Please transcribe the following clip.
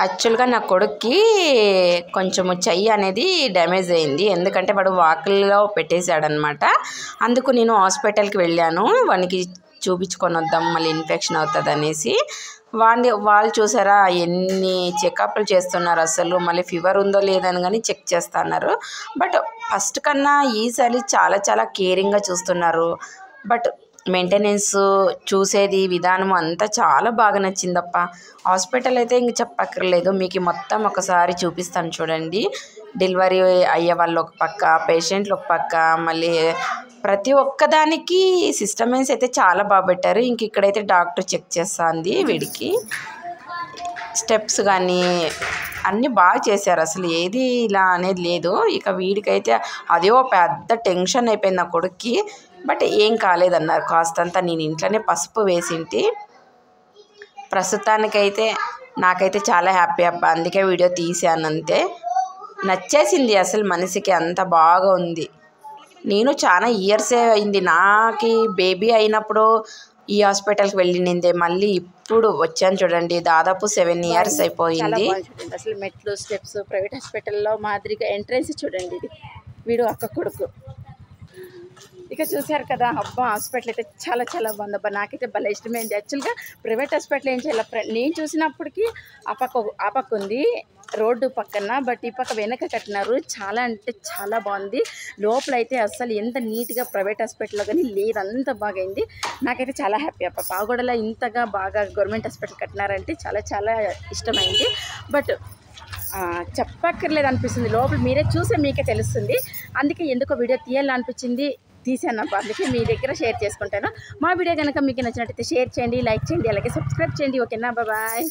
యాక్చువల్గా నా కొడుక్కి కొంచెము చెయ్యి అనేది డ్యామేజ్ అయింది. ఎందుకంటే వాడు వాకిల్లో పెట్టేశాడనమాట. అందుకు నేను హాస్పిటల్కి వెళ్ళాను, వానికి చూపించుకొని వద్దాం, మళ్ళీ ఇన్ఫెక్షన్ అవుతుంది అనేసి. వాళ్ళు చూసారా ఎన్ని చెకప్లు చేస్తున్నారు అసలు. మళ్ళీ ఫీవర్ ఉందో లేదని కానీ చెక్ చేస్తున్నారు. బట్ ఫస్ట్ కన్నా ఈసారి చాలా చాలా కేరింగ్గా చూస్తున్నారు. బట్ మెయింటెనెన్స్ చూసేది విధానం అంతా చాలా బాగా నచ్చిందప్ప. హాస్పిటల్ అయితే ఇంక చెప్పక్కర్లేదు, మీకు మొత్తం ఒకసారి చూపిస్తాను చూడండి. డెలివరీ అయ్యే వాళ్ళు ఒక పక్క, పేషెంట్లు ఒక పక్క, మళ్ళీ ప్రతి ఒక్కదానికి సిస్టమ్స్ అయితే చాలా బాగా పెట్టారు. ఇంక ఇక్కడైతే డాక్టర్ చెక్ చేస్తుంది వీడికి. స్టెప్స్ కానీ అన్నీ బాగా చేశారు, అసలు ఏది ఇలా అనేది లేదు. ఇక వీడికైతే అదే పెద్ద టెన్షన్ అయిపోయింది నా కొడుక్కి. బట్ ఏం కాలేదన్నారు. కాస్తంతా నేను ఇంట్లోనే పసుపు వేసింటి. ప్రస్తుతానికైతే నాకైతే చాలా హ్యాపీ అబ్బా, అందుకే వీడియో తీసాను అంతే. నచ్చేసింది అసలు, మనసుకి అంత బాగా ఉంది. నేను చాలా ఇయర్సే అయింది నాకు బేబీ అయినప్పుడు ఈ హాస్పిటల్కి వెళ్ళిందే, మళ్ళీ ఇప్పుడు వచ్చాను చూడండి, దాదాపు 7 years అయిపోయింది. అసలు మెట్లు, స్టెప్స్ ప్రైవేట్ హాస్పిటల్లో మాదిరిగా ఎంట్రన్స్ చూడండి. ఇది వీడు అక్క కొడుకు. ఇక చూసారు కదా, అబ్బా హాస్పిటల్ అయితే చాలా చాలా బాగుంది అబ్బా. నాకైతే భలే ఇష్టమైంది. యాక్చువల్గా ప్రైవేట్ హాస్పిటల్ ఏం చేయాలి, నేను చూసినప్పటికీ ఆ పక్క ఉంది రోడ్డు పక్కన, బట్ ఈ పక్క వెనక కట్టినారు. చాలా అంటే చాలా బాగుంది. లోపల అయితే అసలు ఎంత నీట్గా ప్రైవేట్ హాస్పిటల్లో కానీ లేదు, అంత బాగైంది. నాకైతే చాలా హ్యాపీ అప్ప. పాగోడలో ఇంతగా బాగా గవర్నమెంట్ హాస్పిటల్ కట్టినారంటే చాలా చాలా ఇష్టమైంది. బట్ చెప్పక్కర్లేదు అనిపిస్తుంది, లోపల మీరే చూసే మీకే తెలుస్తుంది. అందుకే ఎందుకో వీడియో తీయాలనిపించింది, తీసాను. అందుకే మీ దగ్గర షేర్ చేసుకుంటాను. మా వీడియో కనుక మీకు నచ్చినట్టయితే షేర్ చేయండి, లైక్ చేయండి, అలాగే సబ్స్క్రైబ్ చేయండి. ఓకేనా, బాయ్.